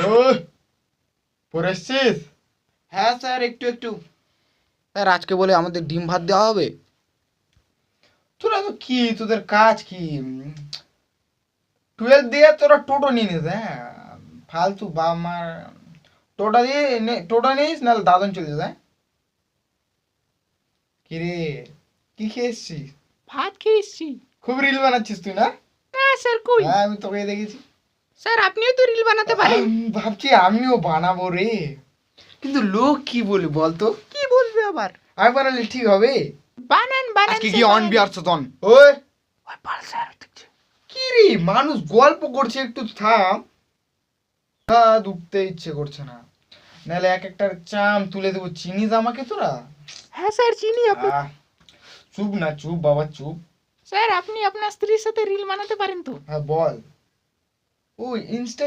ও পড়েছিস? হ্যাঁ স্যার, একটু একটু। স্যার আজকে বলে আমাদের ডিম ভাত দেওয়া হবে। তোরা তো কি, তোদের কাজ কি? 12 দিয়ে তোরা টোটো নিয়ে নিস, হ্যাঁ? ফালতু বাপ মার টোটা দিয়ে টোটা নিস, নাহলে দাদন চলে যাস, হ্যাঁ? কিরে, কি খেয়ে এসছিস? ভাত খেয়ে এসছি। খুব রিল বানাচ্ছিস তুই, না? না স্যার, কই? হ্যাঁ, আমি তোকে দেখেছি। স্যার আপনিও তো রিল বানাতে পারেন। আমি ভাবছি আমিও বানাবো রে, কিন্তু লোক কি বলে বলতো? কি বলবে আবার? আমি বানালে ঠিক হবে? বানান বানান। আজকে কি অন বিয়ার সতন? ওই ওই পাল স্যার দেখছে। কি রে, মানুষ গল্প করছে, একটু থাম। ভাত উঠতে ইচ্ছে করছে না, নাহলে এক একটা চাম তুলে দেবো। চিনিস আমাকে তোরা? হ্যাঁ স্যার চিনি আপনি। আহ, চুপ না, চুপ বাবা, চুপ। স্যার আপনি আপনার স্ত্রীর সাথে রিল বানাতে পারেন তো? হ্যাঁ বল। ওই ইনস্টা